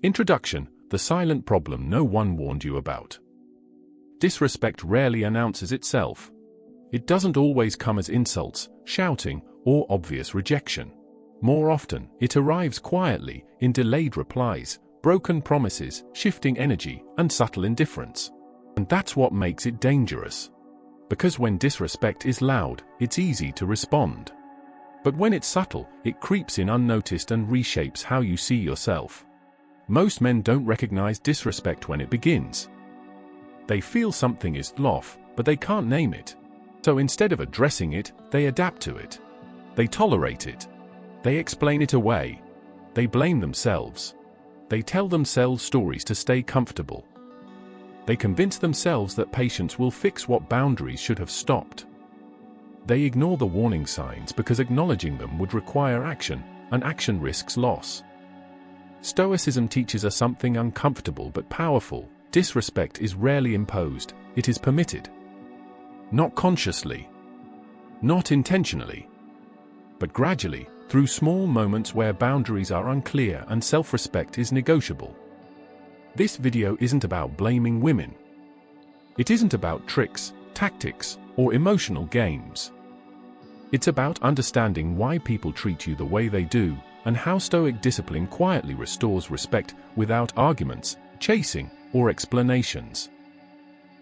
Introduction: the silent problem no one warned you about. Disrespect rarely announces itself. It doesn't always come as insults, shouting, or obvious rejection. More often, it arrives quietly, in delayed replies, broken promises, shifting energy, and subtle indifference. And that's what makes it dangerous. Because when disrespect is loud, it's easy to respond. But when it's subtle, it creeps in unnoticed and reshapes how you see yourself. Most men don't recognize disrespect when it begins. They feel something is off, but they can't name it. So instead of addressing it, they adapt to it. They tolerate it. They explain it away. They blame themselves. They tell themselves stories to stay comfortable. They convince themselves that patience will fix what boundaries should have stopped. They ignore the warning signs because acknowledging them would require action, and action risks loss. Stoicism teaches us something uncomfortable but powerful. Disrespect is rarely imposed, it is permitted. Not consciously. Not intentionally. But gradually, through small moments where boundaries are unclear and self-respect is negotiable. This video isn't about blaming women. It isn't about tricks, tactics, or emotional games. It's about understanding why people treat you the way they do, and how Stoic discipline quietly restores respect without arguments, chasing, or explanations.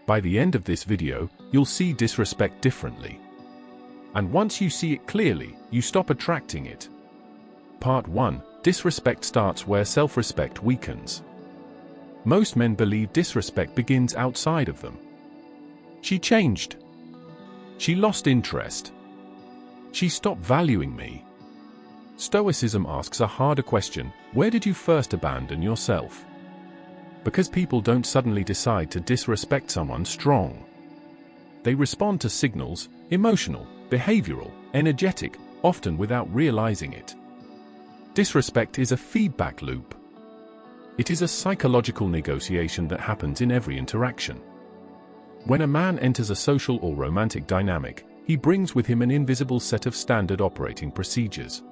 By the end of this video, you'll see disrespect differently. And once you see it clearly, you stop attracting it. Part 1. Disrespect starts where self-respect weakens. Most men believe disrespect begins outside of them. She changed. She lost interest. She stopped valuing me. Stoicism asks a harder question: where did you first abandon yourself? Because people don't suddenly decide to disrespect someone strong. They respond to signals, emotional, behavioral, energetic, often without realizing it. Disrespect is a feedback loop. It is a psychological negotiation that happens in every interaction. When a man enters a social or romantic dynamic, he brings with him an invisible set of standard operating procedures.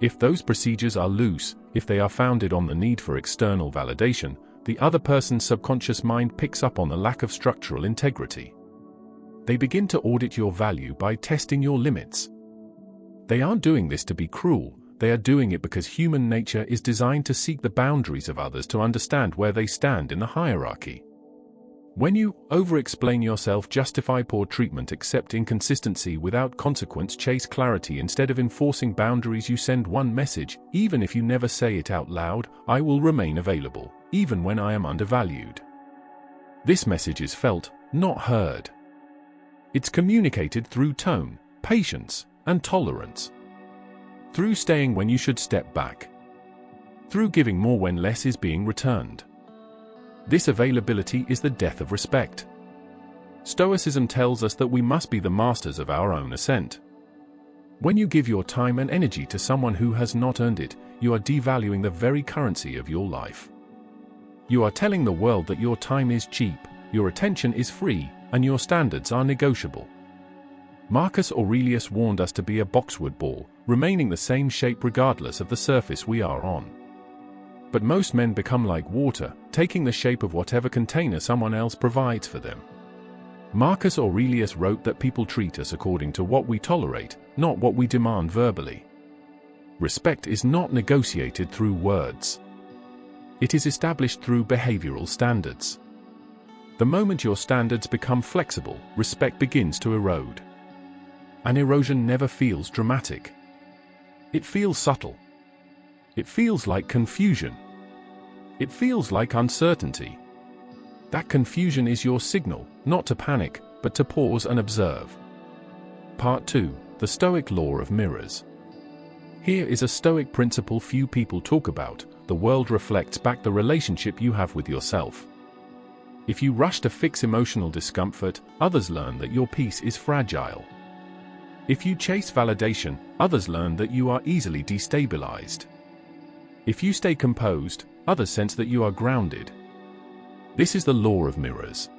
If those procedures are loose, if they are founded on the need for external validation, the other person's subconscious mind picks up on the lack of structural integrity. They begin to audit your value by testing your limits. They aren't doing this to be cruel, they are doing it because human nature is designed to seek the boundaries of others to understand where they stand in the hierarchy. When you over-explain yourself, justify poor treatment, accept inconsistency without consequence, chase clarity instead of enforcing boundaries, you send one message, even if you never say it out loud: I will remain available, even when I am undervalued. This message is felt, not heard. It's communicated through tone, patience, and tolerance. Through staying when you should step back. Through giving more when less is being returned. This availability is the death of respect. Stoicism tells us that we must be the masters of our own ascent. When you give your time and energy to someone who has not earned it, you are devaluing the very currency of your life. You are telling the world that your time is cheap, your attention is free, and your standards are negotiable. Marcus Aurelius warned us to be a boxwood ball, remaining the same shape regardless of the surface we are on. But most men become like water, taking the shape of whatever container someone else provides for them. Marcus Aurelius wrote that people treat us according to what we tolerate, not what we demand verbally. Respect is not negotiated through words. It is established through behavioral standards. The moment your standards become flexible, respect begins to erode. An erosion never feels dramatic. It feels subtle. It feels like confusion. It feels like uncertainty. That confusion is your signal, not to panic, but to pause and observe. Part 2. The Stoic Law of Mirrors. Here is a Stoic principle few people talk about: the world reflects back the relationship you have with yourself. If you rush to fix emotional discomfort, others learn that your peace is fragile. If you chase validation, others learn that you are easily destabilized. If you stay composed, others sense that you are grounded. This is the law of mirrors.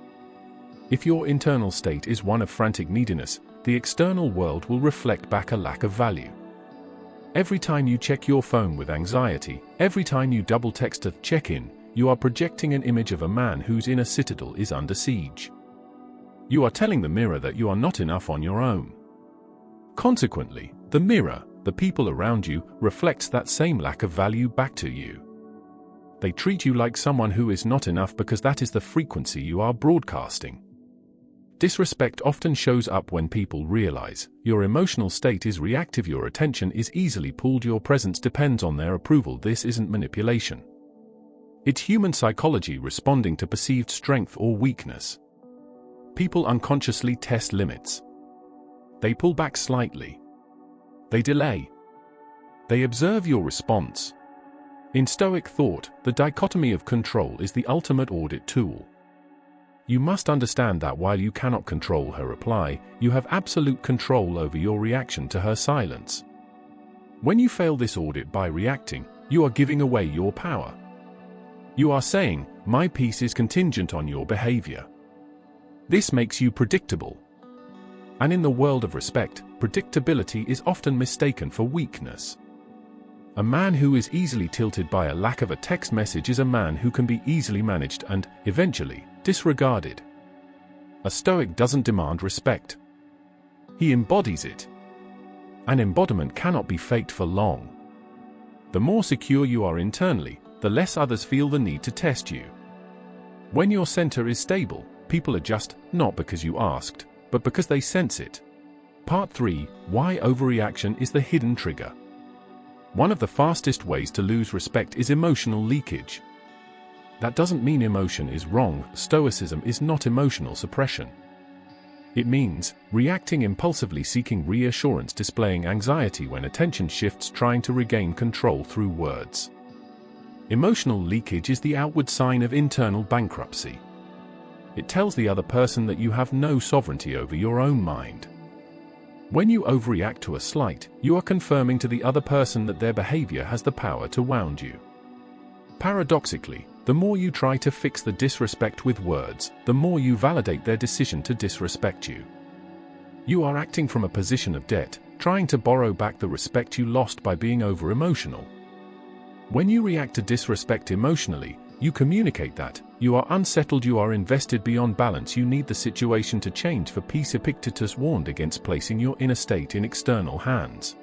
If your internal state is one of frantic neediness, the external world will reflect back a lack of value. Every time you check your phone with anxiety, every time you double text to check in, you are projecting an image of a man whose inner citadel is under siege. You are telling the mirror that you are not enough on your own. Consequently, the mirror, the people around you, reflects that same lack of value back to you. They treat you like someone who is not enough because that is the frequency you are broadcasting. Disrespect often shows up when people realize your emotional state is reactive, your attention is easily pulled, your presence depends on their approval. This isn't manipulation. It's human psychology responding to perceived strength or weakness. People unconsciously test limits. They pull back slightly. They delay. They observe your response. In Stoic thought, the dichotomy of control is the ultimate audit tool. You must understand that while you cannot control her reply, you have absolute control over your reaction to her silence. When you fail this audit by reacting, you are giving away your power. You are saying, "My peace is contingent on your behavior." This makes you predictable. And in the world of respect, predictability is often mistaken for weakness. A man who is easily tilted by a lack of a text message is a man who can be easily managed and, eventually, disregarded. A Stoic doesn't demand respect. He embodies it. An embodiment cannot be faked for long. The more secure you are internally, the less others feel the need to test you. When your center is stable, people adjust, not because you asked, but because they sense it. Part 3: Why overreaction is the hidden trigger. One of the fastest ways to lose respect is emotional leakage. That doesn't mean emotion is wrong. Stoicism is not emotional suppression. It means reacting impulsively, seeking reassurance, displaying anxiety when attention shifts, trying to regain control through words. Emotional leakage is the outward sign of internal bankruptcy. It tells the other person that you have no sovereignty over your own mind. When you overreact to a slight, you are confirming to the other person that their behavior has the power to wound you. Paradoxically, the more you try to fix the disrespect with words, the more you validate their decision to disrespect you. You are acting from a position of debt, trying to borrow back the respect you lost by being over-emotional. When you react to disrespect emotionally, you communicate that you are unsettled, you are invested beyond balance, you need the situation to change for peace. Epictetus warned against placing your inner state in external hands.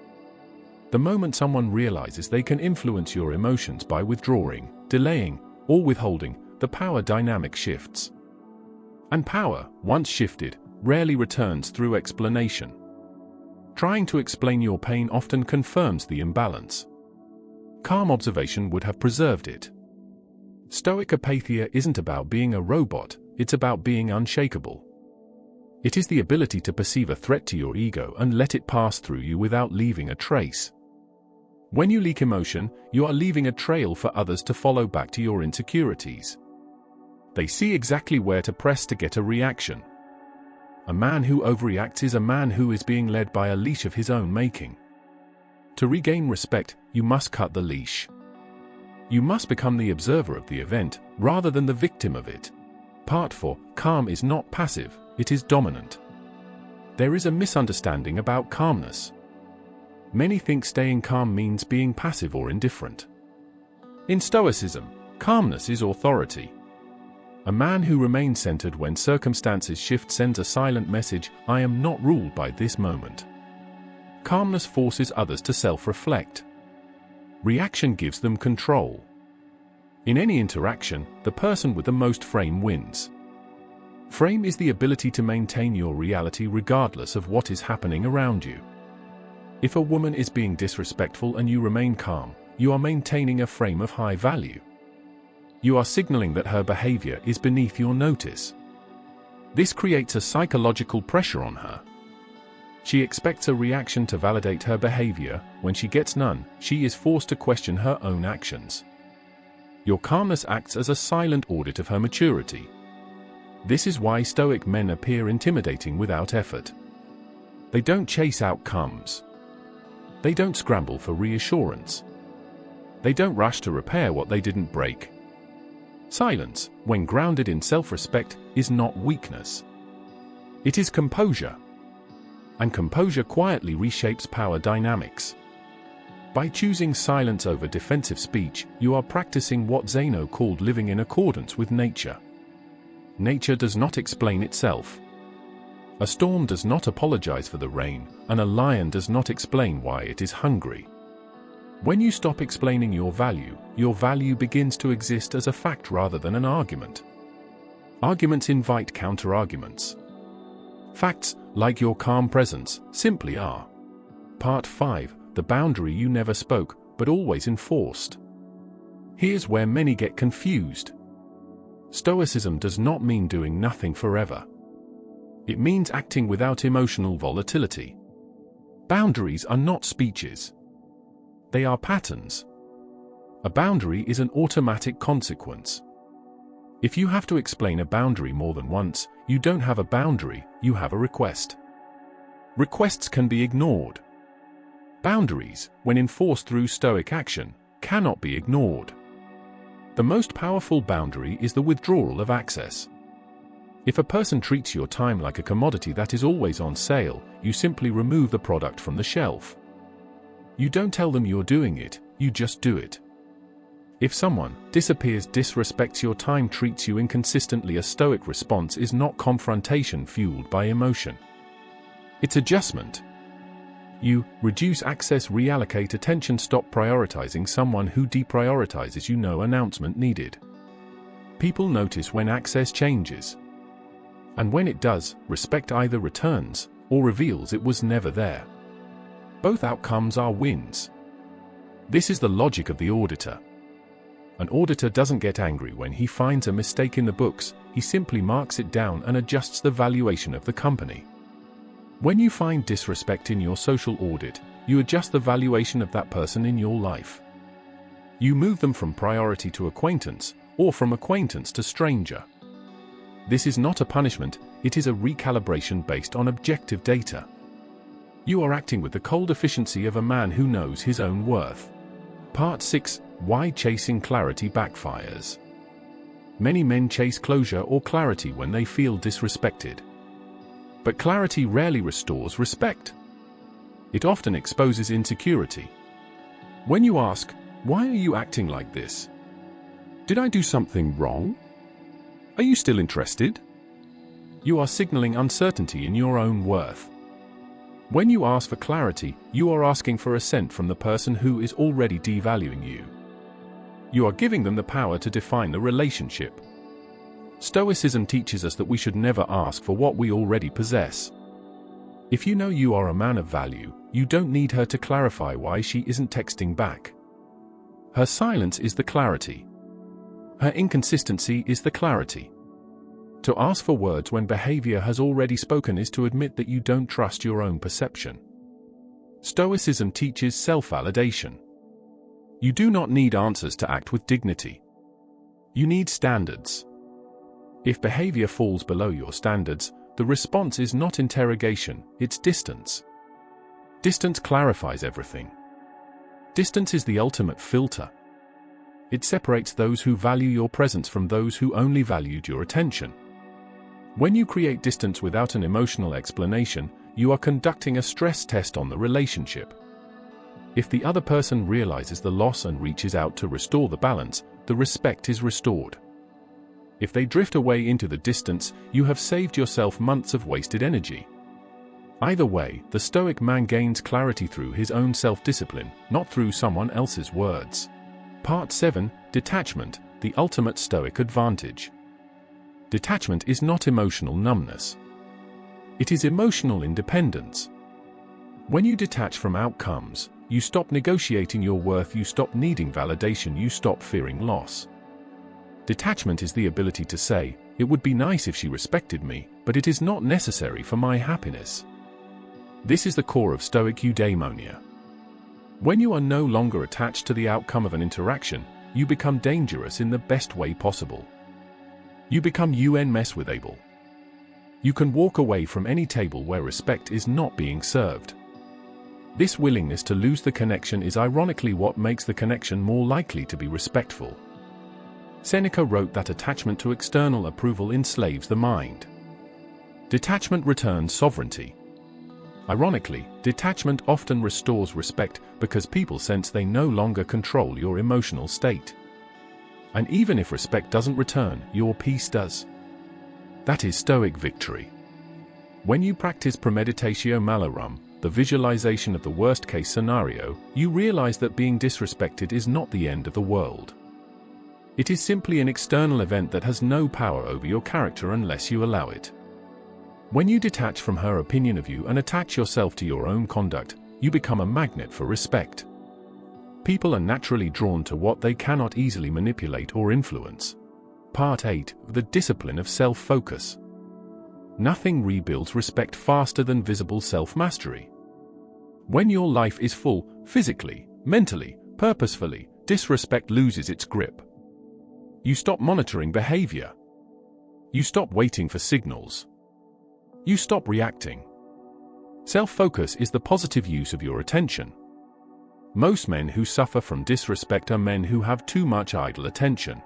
The moment someone realizes they can influence your emotions by withdrawing, delaying, or withholding, the power dynamic shifts. And power, once shifted, rarely returns through explanation. Trying to explain your pain often confirms the imbalance. Calm observation would have preserved it. Stoic apatheia isn't about being a robot, it's about being unshakable. It is the ability to perceive a threat to your ego and let it pass through you without leaving a trace. When you leak emotion, you are leaving a trail for others to follow back to your insecurities. They see exactly where to press to get a reaction. A man who overreacts is a man who is being led by a leash of his own making. To regain respect, you must cut the leash. You must become the observer of the event, rather than the victim of it. Part 4: Calm is not passive, it is dominant. There is a misunderstanding about calmness. Many think staying calm means being passive or indifferent. In Stoicism, calmness is authority. A man who remains centered when circumstances shift sends a silent message: I am not ruled by this moment. Calmness forces others to self-reflect. Reaction gives them control. In any interaction, the person with the most frame wins. Frame is the ability to maintain your reality regardless of what is happening around you. If a woman is being disrespectful and you remain calm, you are maintaining a frame of high value. You are signaling that her behavior is beneath your notice. This creates a psychological pressure on her. She expects a reaction to validate her behavior. When she gets none, she is forced to question her own actions. Your calmness acts as a silent audit of her maturity. This is why Stoic men appear intimidating without effort. They don't chase outcomes. They don't scramble for reassurance. They don't rush to repair what they didn't break. Silence, when grounded in self-respect, is not weakness. It is composure. And composure quietly reshapes power dynamics. By choosing silence over defensive speech, you are practicing what Zeno called living in accordance with nature. Nature does not explain itself. A storm does not apologize for the rain, and a lion does not explain why it is hungry. When you stop explaining your value begins to exist as a fact rather than an argument. Arguments invite counter-arguments. Facts, like your calm presence, simply are. Part 5. The boundary you never spoke, but always enforced. Here's where many get confused. Stoicism does not mean doing nothing forever. It means acting without emotional volatility. Boundaries are not speeches. They are patterns. A boundary is an automatic consequence. If you have to explain a boundary more than once, you don't have a boundary, you have a request. Requests can be ignored. Boundaries, when enforced through Stoic action, cannot be ignored. The most powerful boundary is the withdrawal of access. If a person treats your time like a commodity that is always on sale, you simply remove the product from the shelf. You don't tell them you're doing it, you just do it. If someone disappears, disrespects your time, treats you inconsistently, a Stoic response is not confrontation fueled by emotion. It's adjustment. You reduce access, reallocate attention, stop prioritizing someone who deprioritizes you. No announcement needed. People notice when access changes. And when it does, respect either returns or reveals it was never there. Both outcomes are wins. This is the logic of the auditor. An auditor doesn't get angry when he finds a mistake in the books, he simply marks it down and adjusts the valuation of the company. When you find disrespect in your social audit, you adjust the valuation of that person in your life. You move them from priority to acquaintance, or from acquaintance to stranger. This is not a punishment, it is a recalibration based on objective data. You are acting with the cold efficiency of a man who knows his own worth. Part 6. Why chasing clarity backfires. Many men chase closure or clarity when they feel disrespected. But clarity rarely restores respect. It often exposes insecurity. When you ask, "Why are you acting like this? Did I do something wrong? Are you still interested?" you are signaling uncertainty in your own worth. When you ask for clarity, you are asking for assent from the person who is already devaluing you. You are giving them the power to define the relationship. Stoicism teaches us that we should never ask for what we already possess. If you know you are a man of value, you don't need her to clarify why she isn't texting back. Her silence is the clarity. Her inconsistency is the clarity. To ask for words when behavior has already spoken is to admit that you don't trust your own perception. Stoicism teaches self-validation. You do not need answers to act with dignity. You need standards. If behavior falls below your standards, the response is not interrogation, it's distance. Distance clarifies everything. Distance is the ultimate filter. It separates those who value your presence from those who only valued your attention. When you create distance without an emotional explanation, you are conducting a stress test on the relationship. If the other person realizes the loss and reaches out to restore the balance, the respect is restored. If they drift away into the distance, you have saved yourself months of wasted energy. Either way, the Stoic man gains clarity through his own self-discipline, not through someone else's words. Part 7. Detachment, the ultimate Stoic advantage. Detachment is not emotional numbness. It is emotional independence. When you detach from outcomes, you stop negotiating your worth, you stop needing validation, you stop fearing loss. Detachment is the ability to say, "It would be nice if she respected me, but it is not necessary for my happiness." This is the core of Stoic eudaimonia. When you are no longer attached to the outcome of an interaction, you become dangerous in the best way possible. You become unmessable. You can walk away from any table where respect is not being served. This willingness to lose the connection is ironically what makes the connection more likely to be respectful. Seneca wrote that attachment to external approval enslaves the mind. Detachment returns sovereignty. Ironically, detachment often restores respect because people sense they no longer control your emotional state. And even if respect doesn't return, your peace does. That is Stoic victory. When you practice premeditatio malorum, the visualization of the worst-case scenario, you realize that being disrespected is not the end of the world. It is simply an external event that has no power over your character unless you allow it. When you detach from her opinion of you and attach yourself to your own conduct, you become a magnet for respect. People are naturally drawn to what they cannot easily manipulate or influence. Part 8. The discipline of self-focus. Nothing rebuilds respect faster than visible self-mastery. When your life is full, physically, mentally, purposefully, disrespect loses its grip. You stop monitoring behavior. You stop waiting for signals. You stop reacting. Self-focus is the positive use of your attention. Most men who suffer from disrespect are men who have too much idle attention.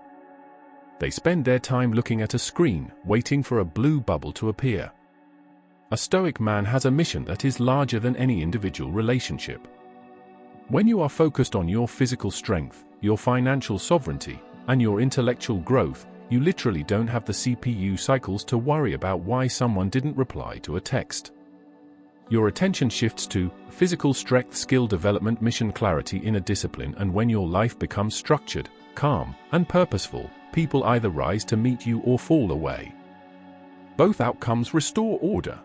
They spend their time looking at a screen, waiting for a blue bubble to appear. A Stoic man has a mission that is larger than any individual relationship. When you are focused on your physical strength, your financial sovereignty, and your intellectual growth, you literally don't have the CPU cycles to worry about why someone didn't reply to a text. Your attention shifts to physical strength, skill development, mission clarity, inner discipline, and when your life becomes structured, calm, and purposeful, people either rise to meet you or fall away. Both outcomes restore order.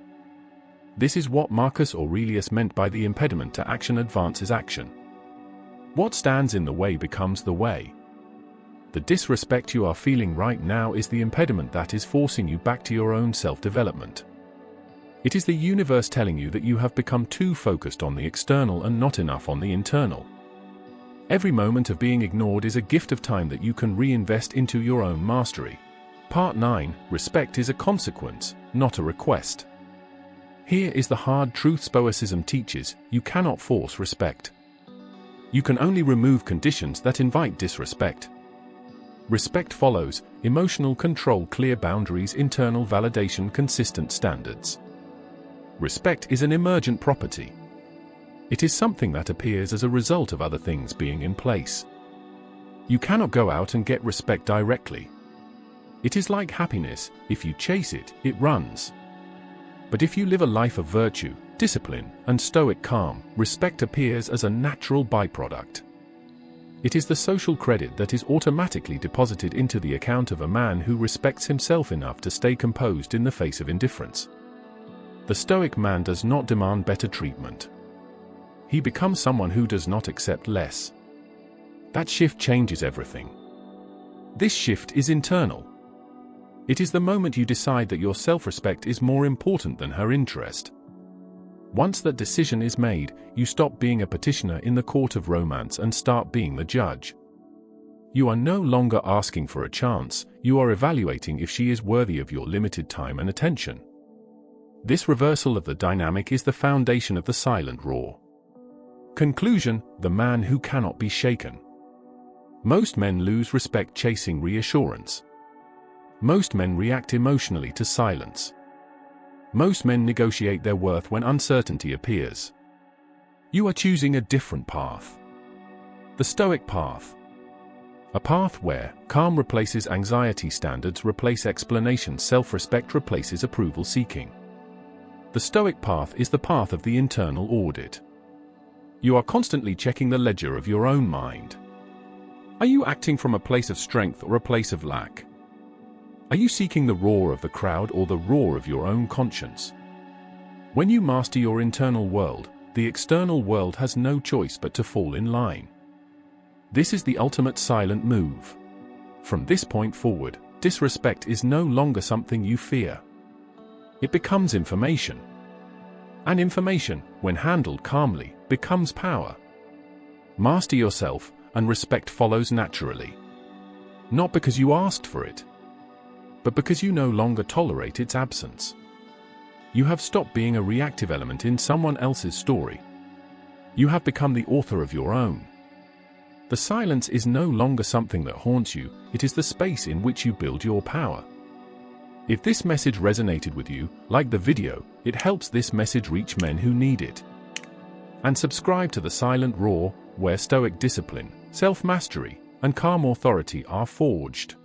This is what Marcus Aurelius meant by the impediment to action advances action. What stands in the way becomes the way. The disrespect you are feeling right now is the impediment that is forcing you back to your own self-development. It is the universe telling you that you have become too focused on the external and not enough on the internal. Every moment of being ignored is a gift of time that you can reinvest into your own mastery. Part 9. Respect is a consequence, not a request. Here is the hard truth Stoicism teaches: you cannot force respect. You can only remove conditions that invite disrespect. Respect follows emotional control, clear boundaries, internal validation, consistent standards. Respect is an emergent property. It is something that appears as a result of other things being in place. You cannot go out and get respect directly. It is like happiness: if you chase it, it runs. But if you live a life of virtue, discipline, and stoic calm, respect appears as a natural byproduct. It is the social credit that is automatically deposited into the account of a man who respects himself enough to stay composed in the face of indifference. The Stoic man does not demand better treatment. He becomes someone who does not accept less. That shift changes everything. This shift is internal. It is the moment you decide that your self-respect is more important than her interest. Once that decision is made, you stop being a petitioner in the court of romance and start being the judge. You are no longer asking for a chance, you are evaluating if she is worthy of your limited time and attention. This reversal of the dynamic is the foundation of the silent roar. Conclusion: the man who cannot be shaken. Most men lose respect chasing reassurance. Most men react emotionally to silence. Most men negotiate their worth when uncertainty appears. You are choosing a different path. The Stoic path. A path where calm replaces anxiety, standards replace explanation, self-respect replaces approval seeking. The Stoic path is the path of the internal audit. You are constantly checking the ledger of your own mind. Are you acting from a place of strength or a place of lack? Are you seeking the roar of the crowd or the roar of your own conscience? When you master your internal world, the external world has no choice but to fall in line. This is the ultimate silent move. From this point forward, disrespect is no longer something you fear. It becomes information. And information, when handled calmly, becomes power. Master yourself, and respect follows naturally. Not because you asked for it, but because you no longer tolerate its absence. You have stopped being a reactive element in someone else's story. You have become the author of your own. The silence is no longer something that haunts you, it is the space in which you build your power. If this message resonated with you, like the video, it helps this message reach men who need it. And subscribe to The Silent Raw, where Stoic discipline, self-mastery, and calm authority are forged.